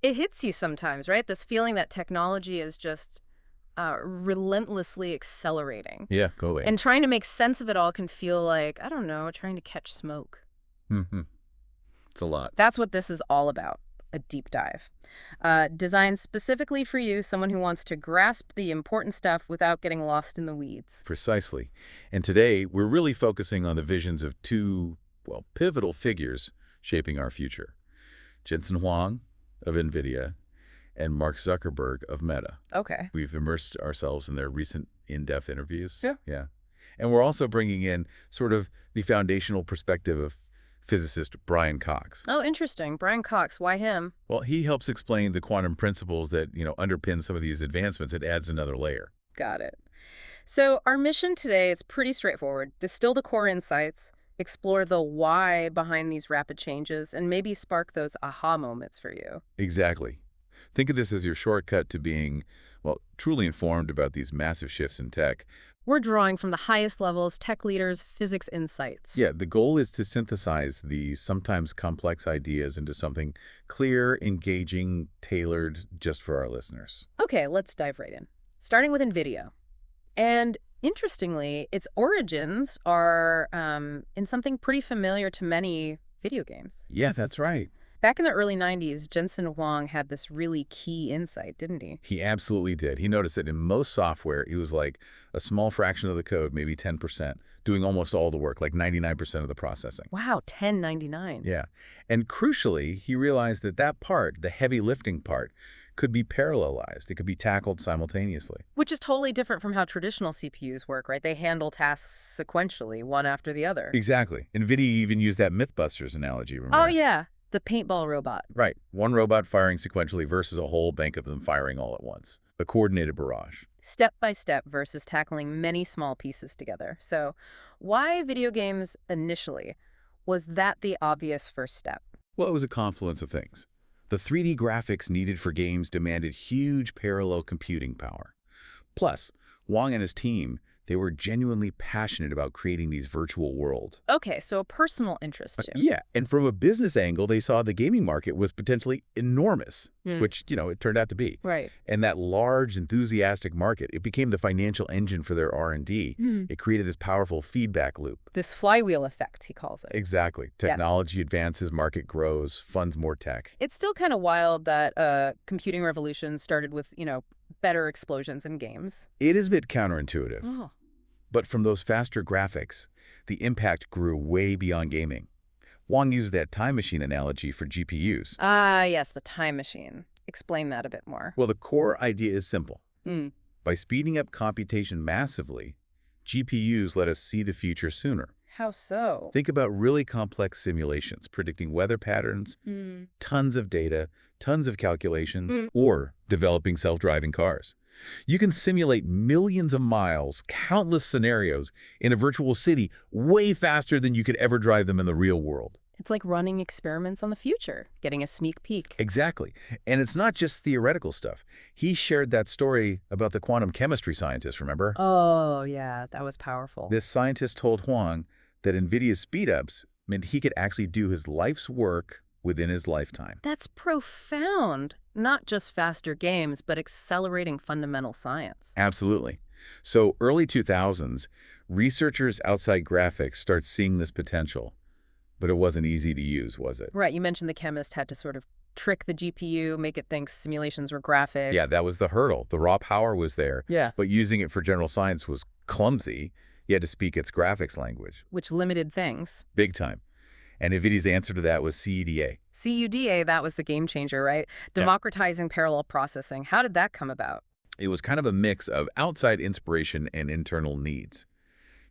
It hits you sometimes, right? This feeling that technology is just relentlessly accelerating. Yeah, go away. And trying to make sense of it all can feel like, I don't know, trying to catch smoke. Hmm. It's a lot. That's what this is all about, a deep dive. Designed specifically for you, someone who wants to grasp the important stuff without getting lost in the weeds. Precisely. And today, we're really focusing on the visions of two, well, pivotal figures shaping our future. Jensen Huang of Nvidia and Mark Zuckerberg of Meta. Okay. We've immersed ourselves in their recent in-depth interviews. Yeah. Yeah. And we're also bringing in sort of the foundational perspective of physicist Brian Cox. Oh, interesting. Brian Cox, why him? Well, he helps explain the quantum principles that, underpin some of these advancements. It adds another layer. Got it. So our mission today is pretty straightforward. Distill the core insights, explore the why behind these rapid changes, and maybe spark those aha moments for you. Exactly. Think of this as your shortcut to being, well, truly informed about these massive shifts in tech. We're drawing from the highest levels, tech leaders, physics insights. Yeah, the goal is to synthesize these sometimes complex ideas into something clear, engaging, tailored just for our listeners. Okay, let's dive right in. Starting with Nvidia. And interestingly, its origins are in something pretty familiar to many video games. Yeah, that's right. Back in the early 90s, Jensen Huang had this really key insight, didn't he? He absolutely did. He noticed that in most software, it was like a small fraction of the code, maybe 10%, doing almost all the work, like 99% of the processing. Wow, 1099. Yeah. And crucially, he realized that that part, the heavy lifting part, could be parallelized. It could be tackled simultaneously. Which is totally different from how traditional CPUs work, right? They handle tasks sequentially, one after the other. Exactly. NVIDIA even used that Mythbusters analogy, Oh, remember? yeah, the paintball robot. Right. One robot firing sequentially versus a whole bank of them firing all at once. A coordinated barrage. Step by step versus tackling many small pieces together. So why video games initially? Was that the obvious first step? Well, it was a confluence of things. The 3D graphics needed for games demanded huge parallel computing power. Plus, Wang and his team, they were genuinely passionate about creating these virtual worlds. Okay, so a personal interest too. Yeah, and from a business angle, they saw the gaming market was potentially enormous, Hmm. which, it turned out to be. Right. And that large, enthusiastic market, it became the financial engine for their R&D. It created this powerful feedback loop. This flywheel effect, he calls it. Exactly. Yeah. Technology advances, market grows, funds more tech. It's still kind of wild that computing revolution started with, better explosions in games. It is a bit counterintuitive. Oh. But from those faster graphics, the impact grew way beyond gaming. Wang used that time machine analogy for GPUs. Ah, yes, the time machine. Explain that a bit more. Well, the core idea is simple. Hmm. By speeding up computation massively, GPUs let us see the future sooner. How so? Think about really complex simulations, predicting weather patterns, tons of data, tons of calculations, or developing self-driving cars. You can simulate millions of miles, countless scenarios in a virtual city way faster than you could ever drive them in the real world. It's like running experiments on the future, getting a sneak peek. Exactly. And it's not just theoretical stuff. He shared that story about the quantum chemistry scientist, remember? Oh, yeah, that was powerful. This scientist told Huang that NVIDIA's speedups meant he could actually do his life's work within his lifetime. That's profound. Not just faster games, but accelerating fundamental science. Absolutely. So early 2000s, researchers outside graphics start seeing this potential. But it wasn't easy to use, was it? Right, you mentioned the chemist had to sort of trick the GPU, make it think simulations were graphics. Yeah, that was the hurdle. The raw power was there. Yeah. But using it for general science was clumsy. You had to speak its graphics language. Which limited things. Big time. And NVIDIA's answer to that was CUDA. CUDA, that was the game changer, right? Democratizing parallel processing. How did that come about? It was kind of a mix of outside inspiration and internal needs.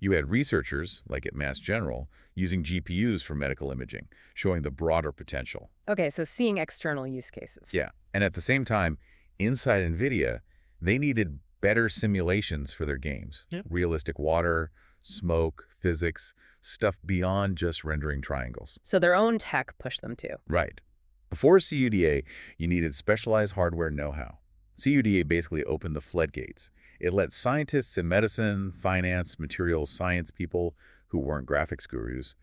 You had researchers, like at Mass General, using GPUs for medical imaging, showing the broader potential. Okay, so seeing external use cases. Yeah, and at the same time, inside NVIDIA, they needed better simulations for their games. Yep. Realistic water, smoke, physics, stuff beyond just rendering triangles. So their own tech pushed them to. Right. Before CUDA, you needed specialized hardware know-how. CUDA basically opened the floodgates. It let scientists in medicine, finance, materials science people who weren't graphics gurus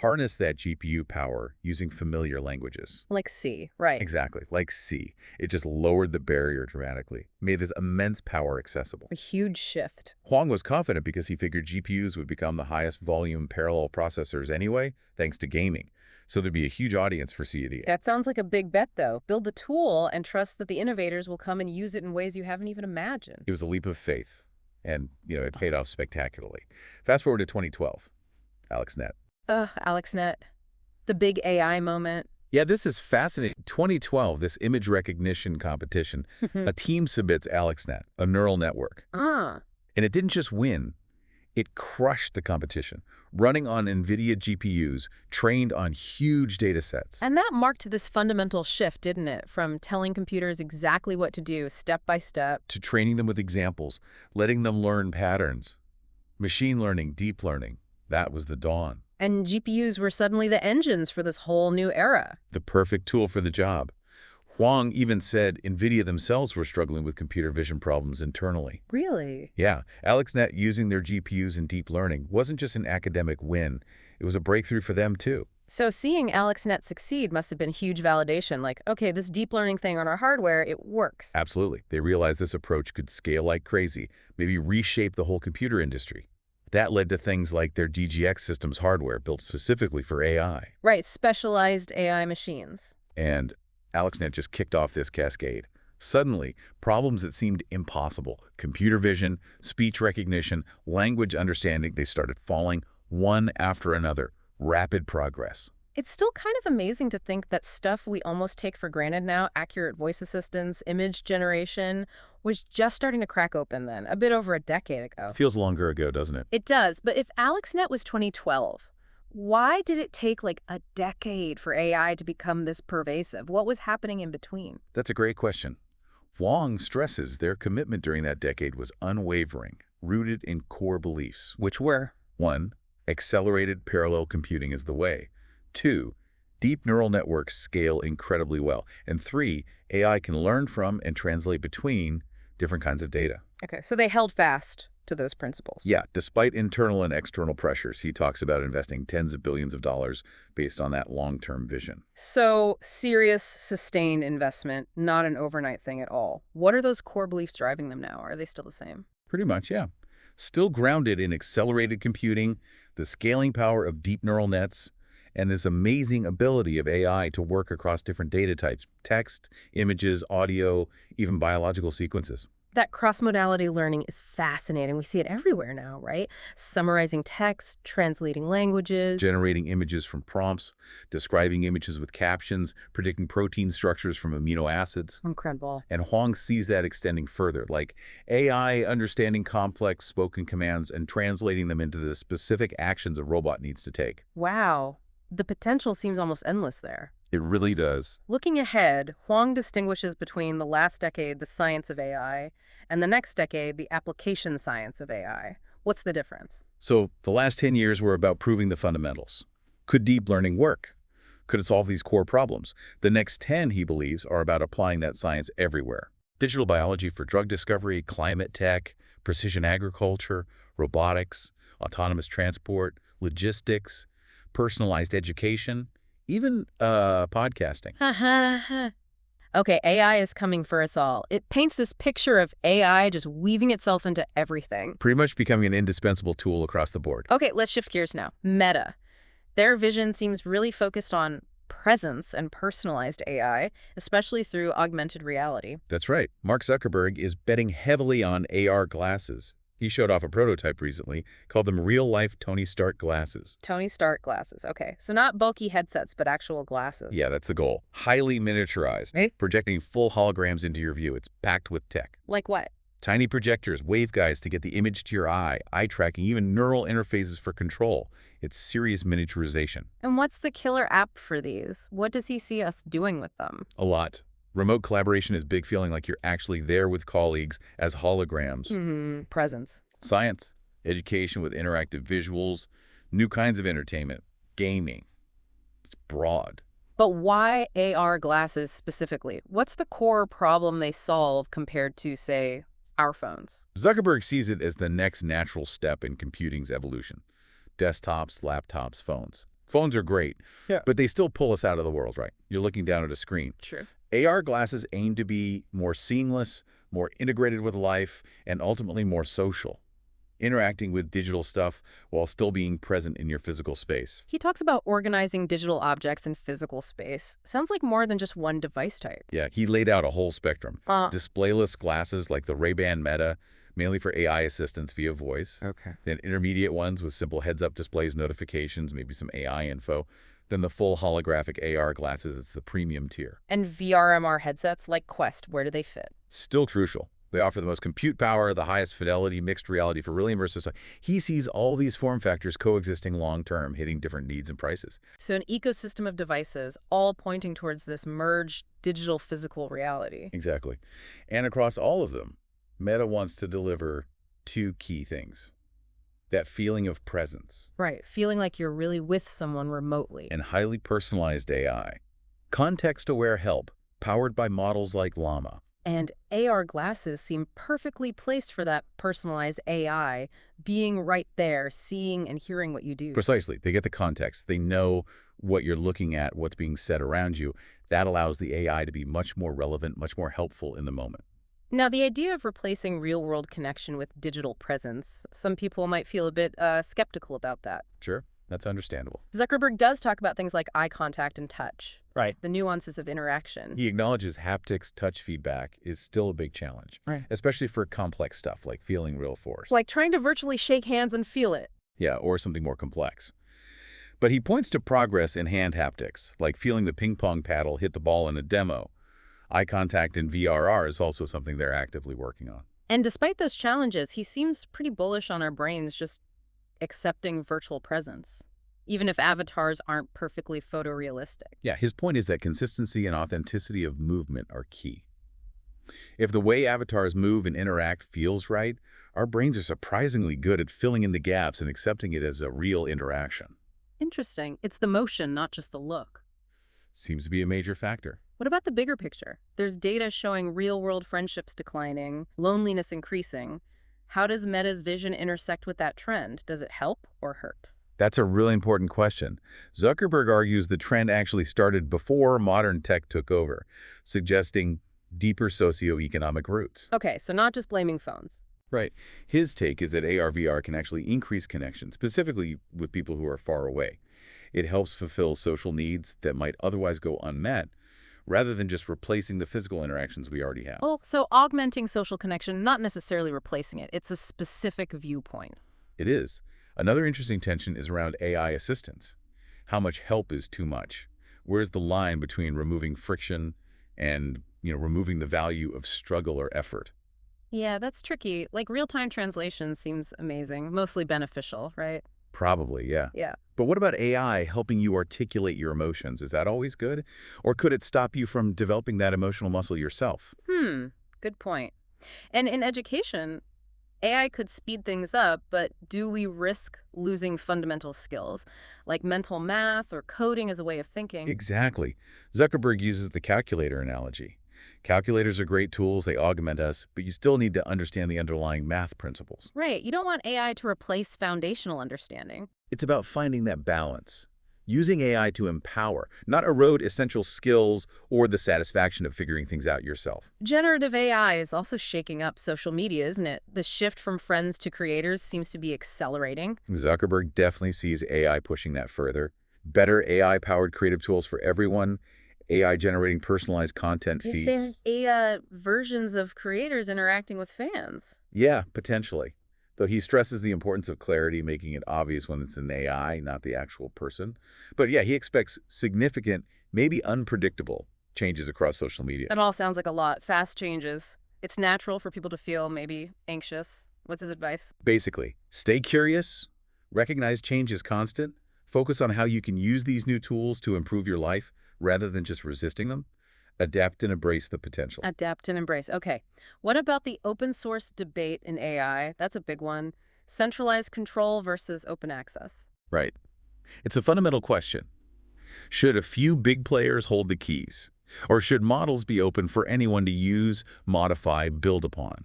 harness that GPU power using familiar languages. Like C, right. Exactly, like C. It just lowered the barrier dramatically, made this immense power accessible. A huge shift. Huang was confident because he figured GPUs would become the highest volume parallel processors anyway, thanks to gaming. So there'd be a huge audience for CAD. That sounds like a big bet, though. Build the tool and trust that the innovators will come and use it in ways you haven't even imagined. It was a leap of faith, and, it paid off spectacularly. Fast forward to 2012, AlexNet. AlexNet. The big AI moment. Yeah, this is fascinating. 2012, this image recognition competition, a team submits AlexNet, a neural network. Ah. And it didn't just win, it crushed the competition, running on Nvidia GPUs, trained on huge data sets. And that marked this fundamental shift, didn't it? From telling computers exactly what to do step by step. To training them with examples, letting them learn patterns. Machine learning, deep learning, that was the dawn. And GPUs were suddenly the engines for this whole new era. The perfect tool for the job. Huang even said Nvidia themselves were struggling with computer vision problems internally. Really? Yeah, AlexNet using their GPUs in deep learning wasn't just an academic win. It was a breakthrough for them, too. So seeing AlexNet succeed must have been huge validation. Like, okay, this deep learning thing on our hardware, it works. Absolutely. They realized this approach could scale like crazy, maybe reshape the whole computer industry. That led to things like their DGX systems hardware built specifically for AI. Right, specialized AI machines. And AlexNet just kicked off this cascade. Suddenly, problems that seemed impossible, computer vision, speech recognition, language understanding, they started falling one after another. Rapid progress. It's still kind of amazing to think that stuff we almost take for granted now, accurate voice assistance, image generation, was just starting to crack open then, a bit over a decade ago. Feels longer ago, doesn't it? It does, but if AlexNet was 2012, why did it take like a decade for AI to become this pervasive? What was happening in between? That's a great question. Huang stresses their commitment during that decade was unwavering, rooted in core beliefs. Which were? 1. Accelerated parallel computing is the way. 2. Deep neural networks scale incredibly well. And 3. AI can learn from and translate between different kinds of data. Okay, so they held fast to those principles. Yeah, despite internal and external pressures, he talks about investing tens of billions of dollars based on that long-term vision. So serious, sustained investment, not an overnight thing at all. What are those core beliefs driving them now? Are they still the same? Pretty much, yeah. Still grounded in accelerated computing, the scaling power of deep neural nets, and this amazing ability of AI to work across different data types, text, images, audio, even biological sequences. That cross-modality learning is fascinating. We see it everywhere now, right? Summarizing text, translating languages. Generating images from prompts, describing images with captions, predicting protein structures from amino acids. Incredible. And Huang sees that extending further, like AI understanding complex spoken commands and translating them into the specific actions a robot needs to take. Wow. The potential seems almost endless there. It really does. Looking ahead, Huang distinguishes between the last decade, the science of AI, and the next decade, the application science of AI. What's the difference? So the last 10 years were about proving the fundamentals. Could deep learning work? Could it solve these core problems? The next 10, he believes, are about applying that science everywhere. Digital biology for drug discovery, climate tech, precision agriculture, robotics, autonomous transport, logistics, personalized education, even podcasting. Okay, AI is coming for us all. It paints this picture of AI just weaving itself into everything. Pretty much becoming an indispensable tool across the board. Okay, let's shift gears now. Meta. Their vision seems really focused on presence and personalized AI, especially through augmented reality. That's right. Mark Zuckerberg is betting heavily on AR glasses. He showed off a prototype recently, called them real-life Tony Stark glasses. Tony Stark glasses. Okay, so not bulky headsets, but actual glasses. Yeah, that's the goal. Highly miniaturized, projecting full holograms into your view. It's packed with tech. Like what? Tiny projectors, waveguides to get the image to your eye tracking, even neural interfaces for control. It's serious miniaturization. And what's the killer app for these? What does he see us doing with them? A lot. Remote collaboration is big, feeling like you're actually there with colleagues as holograms. Presence. Science, education with interactive visuals, new kinds of entertainment, gaming. It's broad. But why AR glasses specifically? What's the core problem they solve compared to, say, our phones? Zuckerberg sees it as the next natural step in computing's evolution. Desktops, laptops, phones. Phones are great, Yeah. but they still pull us out of the world, right? You're looking down at a screen. True. AR glasses aim to be more seamless, more integrated with life, and ultimately more social, interacting with digital stuff while still being present in your physical space. He talks about organizing digital objects in physical space. Sounds like more than just one device type. Yeah, he laid out a whole spectrum. Uh, Displayless glasses like the Ray-Ban Meta, mainly for AI assistance via voice. okay. Then intermediate ones with simple heads-up displays, notifications, maybe some AI info. Then the full holographic AR glasses is the premium tier. And VR/MR headsets like Quest, where do they fit? Still crucial. They offer the most compute power, the highest fidelity, mixed reality for really immersive stuff. He sees all these form factors coexisting long-term, hitting different needs and prices. So an ecosystem of devices, all pointing towards this merged digital physical reality. Exactly. And across all of them, Meta wants to deliver two key things. That feeling of presence Right, feeling like you're really with someone remotely. and highly personalized AI. Context-aware help, powered by models like Llama. And AR glasses seem perfectly placed for that personalized AI, being right there, seeing and hearing what you do. Precisely. They get the context. They know what you're looking at, what's being said around you. That allows the AI to be much more relevant, much more helpful in the moment. Now, the idea of replacing real-world connection with digital presence, some people might feel a bit skeptical about that. Sure, that's understandable. Zuckerberg does talk about things like eye contact and touch, Right. the nuances of interaction. He acknowledges haptics touch feedback is still a big challenge, Right. especially for complex stuff like feeling real force. Like trying to virtually shake hands and feel it. Yeah, or something more complex. But he points to progress in hand haptics, like feeling the ping pong paddle hit the ball in a demo. Eye contact in VRR is also something they're actively working on. And despite those challenges, he seems pretty bullish on our brains just accepting virtual presence, even if avatars aren't perfectly photorealistic. Yeah, his point is that consistency and authenticity of movement are key. If the way avatars move and interact feels right, our brains are surprisingly good at filling in the gaps and accepting it as a real interaction. Interesting. It's the motion, not just the look. Seems to be a major factor. What about the bigger picture? There's data showing real-world friendships declining, loneliness increasing. How does Meta's vision intersect with that trend? Does it help or hurt? That's a really important question. Zuckerberg argues the trend actually started before modern tech took over, suggesting deeper socioeconomic roots. Okay, so not just blaming phones. Right. His take is that AR/VR can actually increase connection, specifically with people who are far away. It helps fulfill social needs that might otherwise go unmet, rather than just replacing the physical interactions we already have. Oh, so augmenting social connection, not necessarily replacing it. It's a specific viewpoint. It is. Another interesting tension is around AI assistance. How much help is too much? Where's the line between removing friction and, removing the value of struggle or effort? Yeah, that's tricky. Like real-time translation seems amazing, mostly beneficial, right? Probably, yeah. Yeah. But what about AI helping you articulate your emotions? Is that always good? Or could it stop you from developing that emotional muscle yourself? Good point. And in education, AI could speed things up, but do we risk losing fundamental skills, like mental math or coding as a way of thinking? Exactly. Zuckerberg uses the calculator analogy. Calculators are great tools, they augment us, but you still need to understand the underlying math principles. Right, you don't want AI to replace foundational understanding. It's about finding that balance. Using AI to empower, not erode essential skills or the satisfaction of figuring things out yourself. Generative AI is also shaking up social media, isn't it? The shift from friends to creators seems to be accelerating. Zuckerberg definitely sees AI pushing that further. Better AI-powered creative tools for everyone, AI generating personalized content You're feeds. saying AI versions of creators interacting with fans. Yeah, potentially. Though he stresses the importance of clarity, making it obvious when it's an AI, not the actual person. But yeah, he expects significant, maybe unpredictable, changes across social media. That all sounds like a lot. Fast changes. It's natural for people to feel maybe anxious. What's his advice? Basically, stay curious, recognize change is constant, focus on how you can use these new tools to improve your life rather than just resisting them, adapt and embrace the potential. Adapt and embrace. Okay. What about the open source debate in AI? That's a big one. Centralized control versus open access. Right. It's a fundamental question. Should a few big players hold the keys? Or should models be open for anyone to use, modify, build upon?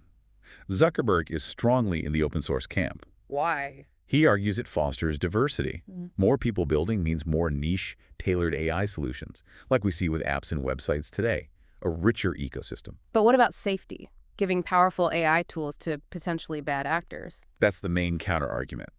Zuckerberg is strongly in the open source camp. Why? He argues it fosters diversity. Mm. More people building means more niche, tailored AI solutions, like we see with apps and websites today, a richer ecosystem. But what about safety? Giving powerful AI tools to potentially bad actors. That's the main counter-argument.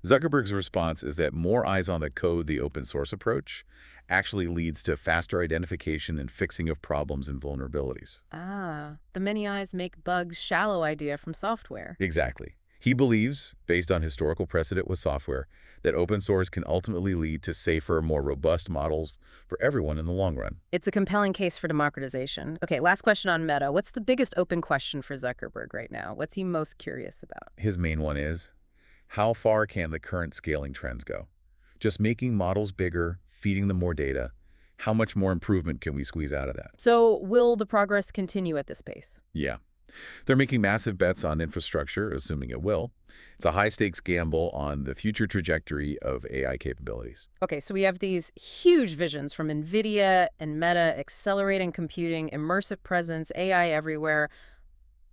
Zuckerberg's response is that more eyes on the code, the open source approach, actually leads to faster identification and fixing of problems and vulnerabilities. Ah, the many eyes make bugs shallow idea from software. Exactly. He believes, based on historical precedent with software, that open source can ultimately lead to safer, more robust models for everyone in the long run. It's a compelling case for democratization. Okay, last question on Meta. What's the biggest open question for Zuckerberg right now? What's he most curious about? His main one is, how far can the current scaling trends go? Just making models bigger, feeding them more data, how much more improvement can we squeeze out of that? So, will the progress continue at this pace? Yeah. They're making massive bets on infrastructure, assuming it will. It's a high-stakes gamble on the future trajectory of AI capabilities. Okay, so we have these huge visions from Nvidia and Meta, accelerating computing, immersive presence, AI everywhere.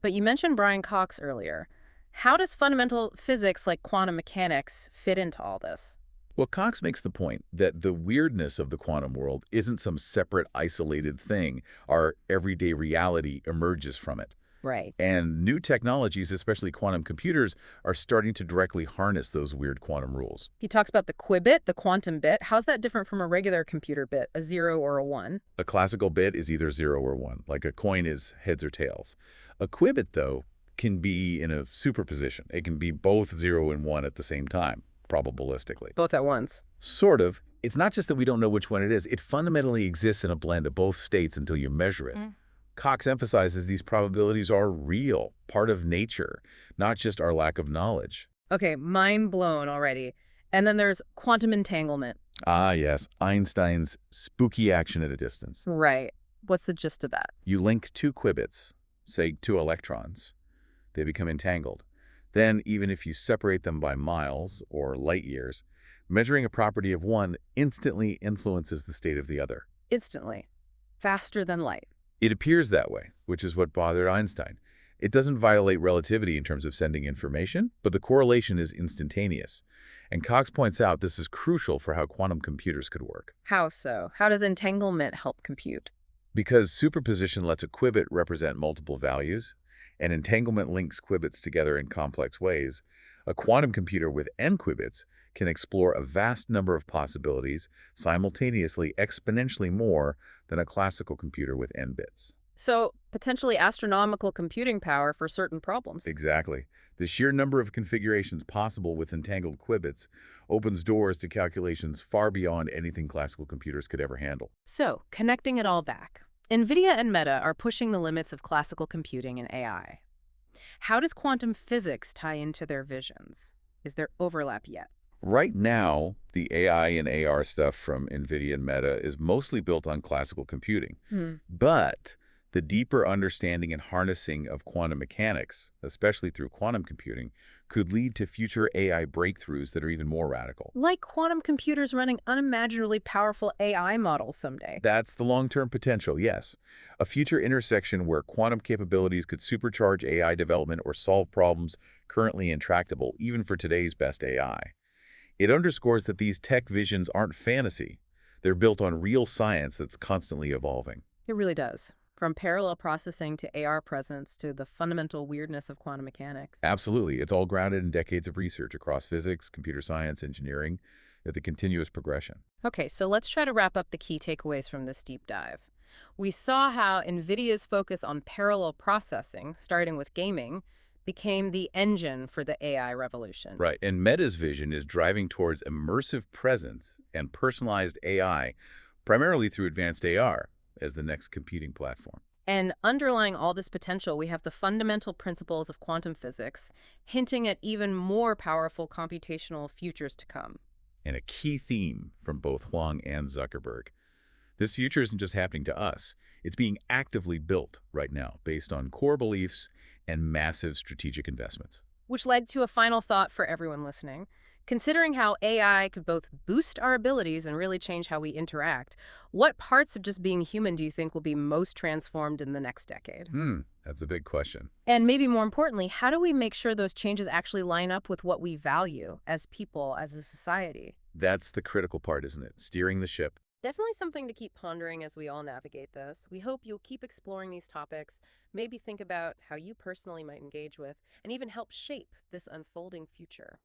But you mentioned Brian Cox earlier. How does fundamental physics like quantum mechanics fit into all this? Well, Cox makes the point that the weirdness of the quantum world isn't some separate, isolated thing. Our everyday reality emerges from it. Right. And new technologies, especially quantum computers, are starting to directly harness those weird quantum rules. He talks about the qubit, the quantum bit. How's that different from a regular computer bit, a 0 or a 1? A classical bit is either 0 or 1, like a coin is heads or tails. A qubit, though, can be in a superposition. It can be both 0 and 1 at the same time, probabilistically. Both at once. Sort of. It's not just that we don't know which one it is. It fundamentally exists in a blend of both states until you measure it. Cox emphasizes these probabilities are real, part of nature, not just our lack of knowledge. Okay, mind blown already. And then there's quantum entanglement. Ah, yes, Einstein's spooky action at a distance. Right. What's the gist of that? You link two qubits, say two electrons. They become entangled. Then, even if you separate them by miles or light years, measuring a property of one instantly influences the state of the other. Instantly. Faster than light. It appears that way, which is what bothered Einstein. It doesn't violate relativity in terms of sending information, but the correlation is instantaneous. And Cox points out this is crucial for how quantum computers could work. How so? How does entanglement help compute? Because superposition lets a qubit represent multiple values, and entanglement links qubits together in complex ways, a quantum computer with n qubits can explore a vast number of possibilities simultaneously, exponentially more than a classical computer with n bits. So, potentially astronomical computing power for certain problems. Exactly. The sheer number of configurations possible with entangled qubits opens doors to calculations far beyond anything classical computers could ever handle. So, connecting it all back. Nvidia and Meta are pushing the limits of classical computing and AI. How does quantum physics tie into their visions? Is there overlap yet? Right now, the AI and AR stuff from Nvidia and Meta is mostly built on classical computing. But the deeper understanding and harnessing of quantum mechanics, especially through quantum computing, could lead to future AI breakthroughs that are even more radical. Like quantum computers running unimaginably powerful AI models someday. That's the long-term potential, yes. A future intersection where quantum capabilities could supercharge AI development or solve problems currently intractable, even for today's best AI. It underscores that these tech visions aren't fantasy. They're built on real science that's constantly evolving. It really does. From parallel processing to AR presence to the fundamental weirdness of quantum mechanics. Absolutely. It's all grounded in decades of research across physics, computer science, engineering, at the continuous progression. Okay, so let's try to wrap up the key takeaways from this deep dive. We saw how NVIDIA's focus on parallel processing, starting with gaming, became the engine for the AI revolution. Right. And Meta's vision is driving towards immersive presence and personalized AI, primarily through advanced AR, as the next computing platform. And underlying all this potential, we have the fundamental principles of quantum physics, hinting at even more powerful computational futures to come. And a key theme from both Huang and Zuckerberg. This future isn't just happening to us. It's being actively built right now based on core beliefs and massive strategic investments. Which led to a final thought for everyone listening. Considering how AI could both boost our abilities and really change how we interact, what parts of just being human do you think will be most transformed in the next decade? That's a big question. And maybe more importantly, how do we make sure those changes actually line up with what we value as people, as a society? That's the critical part, isn't it? Steering the ship. Definitely something to keep pondering as we all navigate this. We hope you'll keep exploring these topics, maybe think about how you personally might engage with, and even help shape this unfolding future.